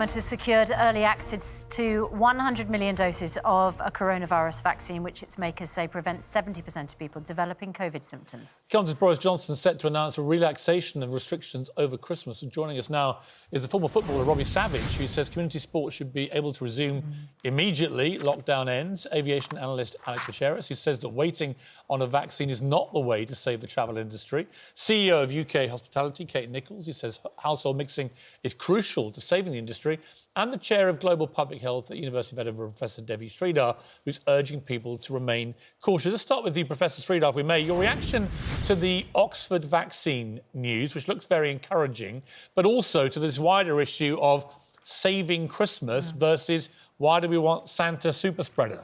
government has secured early access to 100 million doses of a coronavirus vaccine, which its makers say prevents 70% of people developing COVID symptoms. Comes as Boris Johnson set to announce a relaxation of restrictions over Christmas. And joining us now is the former footballer Robbie Savage, who says community sports should be able to resume immediately lockdown ends. Aviation analyst Alex Bacheras, who says that waiting on a vaccine is not the way to save the travel industry. CEO of UK Hospitality, Kate Nichols, who says household mixing is crucial to saving the industry, and the chair of global public health at University of Edinburgh, Professor Devi Sridhar, who's urging people to remain cautious. Let's start with you, Professor Sridhar, if we may. Your reaction to the Oxford vaccine news, which looks very encouraging, but also to this wider issue of saving Christmas versus why do we want Santa super spreader?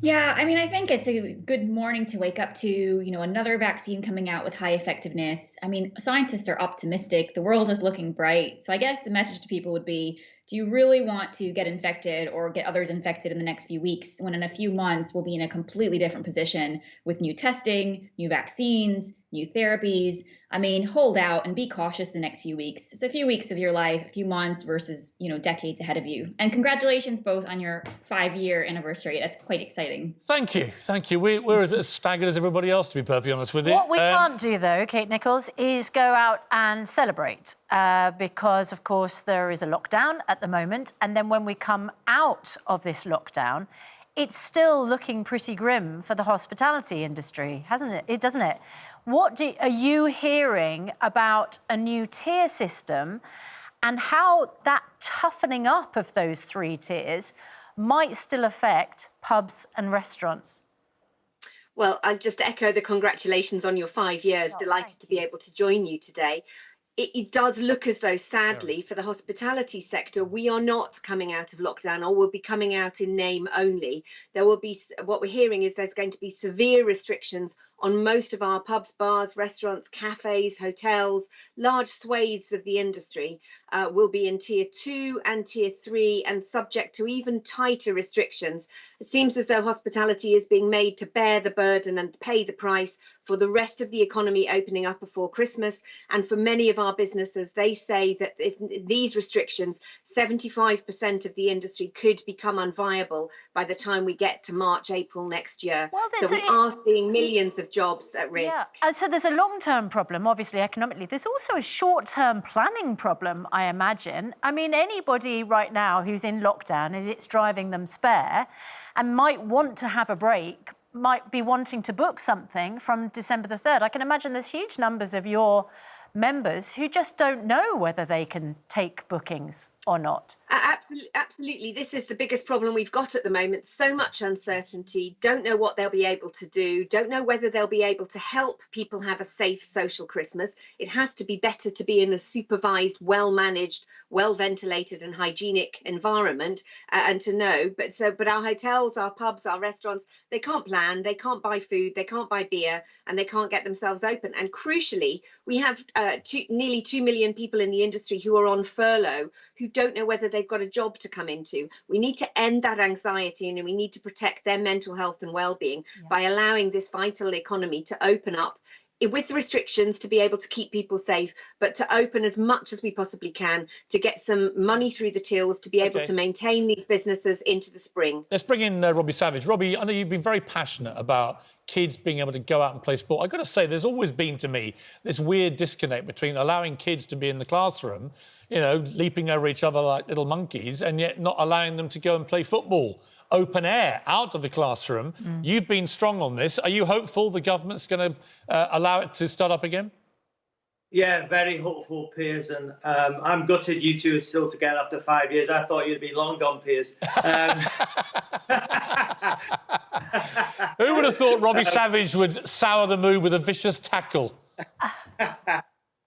Yeah, I mean, I think it's a good morning to wake up to, another vaccine coming out with high effectiveness. I mean, scientists are optimistic. The world is looking bright. So I guess the message to people would be, do you really want to get infected or get others infected in the next few weeks when in a few months we'll be in a completely different position with new testing, new vaccines, new therapies? I mean, hold out and be cautious the next few weeks. It's a few weeks of your life, a few months versus, decades ahead of you. And congratulations both on your 5-year anniversary. That's quite exciting. Thank you. Thank you. We're as staggered as everybody else, to be perfectly honest with you. What we can't do, though, Kate Nichols, is go out and celebrate because, of course, there is a lockdown at the moment. And then when we come out of this lockdown, it's still looking pretty grim for the hospitality industry, hasn't it? Doesn't it? What are you hearing about a new tier system and how that toughening up of those 3 tiers might still affect pubs and restaurants? Well, I just echo the congratulations on your 5 years. Delighted to be able to join you today. It does look as though, sadly, for the hospitality sector, we are not coming out of lockdown, or we'll be coming out in name only. There will be, what we're hearing is there's going to be severe restrictions on most of our pubs, bars, restaurants, cafes, hotels. Large swathes of the industry will be in tier 2 and tier 3 and subject to even tighter restrictions. It seems as though hospitality is being made to bear the burden and pay the price for the rest of the economy opening up before Christmas. And for many of our businesses, they say that if these restrictions, 75% of the industry could become unviable by the time we get to March, April next year. Well, so we are seeing millions of jobs at risk. Yeah. So there's a long-term problem, obviously, economically. There's also a short-term planning problem, I imagine. I mean, anybody right now who's in lockdown and it's driving them spare and might want to have a break, might be wanting to book something from December the 3rd. I can imagine there's huge numbers of your members who just don't know whether they can take bookings or not. Absolutely. This is the biggest problem we've got at the moment. So much uncertainty, don't know what they'll be able to do, don't know whether they'll be able to help people have a safe social Christmas. It has to be better to be in a supervised, well-managed, well-ventilated and hygienic environment and to know. But our hotels, our pubs, our restaurants, they can't plan, they can't buy food, they can't buy beer, and they can't get themselves open. And crucially, we have nearly 2 million people in the industry who are on furlough, who don't know whether they've got a job to come into. We need to end that anxiety and we need to protect their mental health and well-being by allowing this vital economy to open up with restrictions to be able to keep people safe, but to open as much as we possibly can to get some money through the tills to be able to maintain these businesses into the spring. Let's bring in Robbie Savage. Robbie, I know you've been very passionate about kids being able to go out and play sport. I've got to say, there's always been, to me, this weird disconnect between allowing kids to be in the classroom, leaping over each other like little monkeys, and yet not allowing them to go and play football open air out of the classroom. You've been strong on this. Are you hopeful the government's going to allow it to start up again? Yeah, very hopeful, Piers, and I'm gutted you two are still together after 5 years. I thought you'd be long gone, Piers. Who would have thought Robbie Savage would sour the mood with a vicious tackle?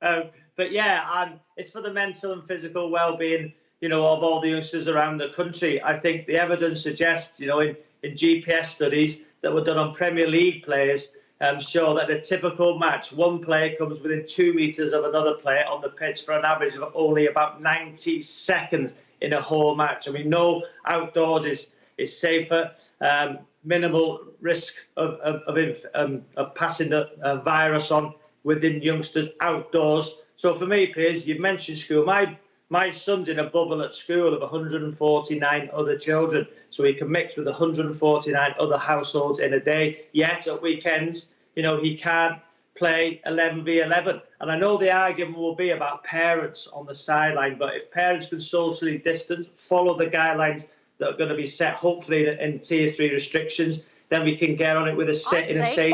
But yeah, it's for the mental and physical well-being, of all the youngsters around the country. I think the evidence suggests, in GPS studies that were done on Premier League players, show that a typical match, one player comes within 2 meters of another player on the pitch for an average of only about 90 seconds in a whole match. I mean, no outdoors is safer, minimal risk of passing the virus on within youngsters outdoors. So for me, Piers, you've mentioned school. My son's in a bubble at school of 149 other children, so he can mix with 149 other households in a day. Yet at weekends, he can't play 11v11. And I know the argument will be about parents on the sideline, but if parents can socially distance, follow the guidelines that are going to be set, hopefully in Tier 3 restrictions, then we can get on it with a safe. I'd say,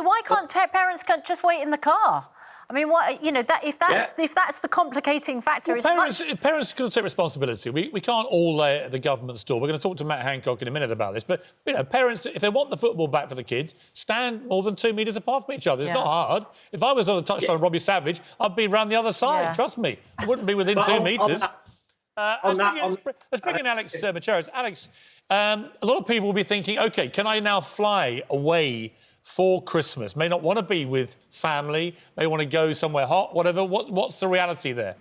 why can't parents just wait in the car? I mean, what if that's the complicating factor, well, parents can take responsibility. We can't all lay at the government's door. We're going to talk to Matt Hancock in a minute about this. But parents, if they want the football back for the kids, stand more than 2 metres apart from each other. It's not hard. If I was on a touchline of Robbie Savage, I'd be round the other side. Trust me, I wouldn't be within 2 metres. Let's bring in Alex Macheras. Alex, a lot of people will be thinking, OK, can I now fly away for Christmas? May not want to be with family, may want to go somewhere hot, whatever. What's the reality there?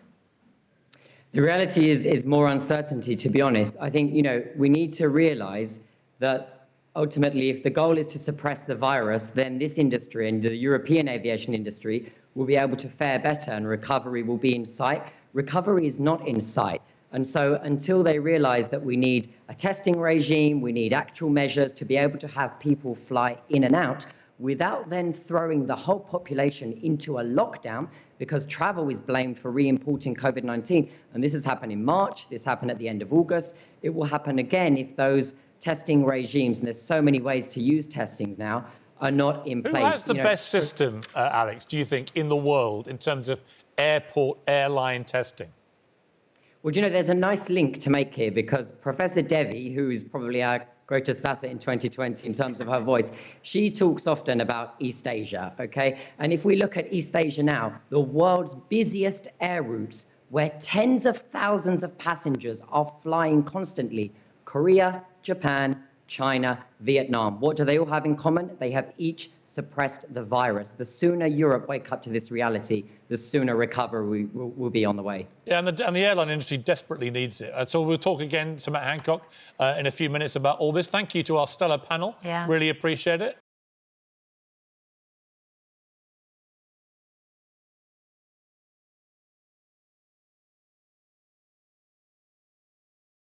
The reality is more uncertainty, to be honest. I think, we need to realise that ultimately, if the goal is to suppress the virus, then this industry and the European aviation industry will be able to fare better and recovery will be in sight. Recovery is not in sight. And so until they realise that we need a testing regime, we need actual measures to be able to have people fly in and out without then throwing the whole population into a lockdown, because travel is blamed for re-importing COVID-19. And this has happened in March, this happened at the end of August. It will happen again if those testing regimes, and there's so many ways to use testings now, are not in place. Who has the best system, Alex, do you think, in the world in terms of airline testing? Well, there's a nice link to make here, because Professor Devi, who is probably our greatest asset in 2020 in terms of her voice, she talks often about East Asia, OK? And if we look at East Asia now, the world's busiest air routes, where tens of thousands of passengers are flying constantly, Korea, Japan, China, Vietnam. What do they all have in common? They have each suppressed the virus. The sooner Europe wake up to this reality, the sooner recovery will be on the way. Yeah, and the airline industry desperately needs it. So we'll talk again to Matt Hancock in a few minutes about all this. Thank you to our stellar panel. Yeah. Really appreciate it.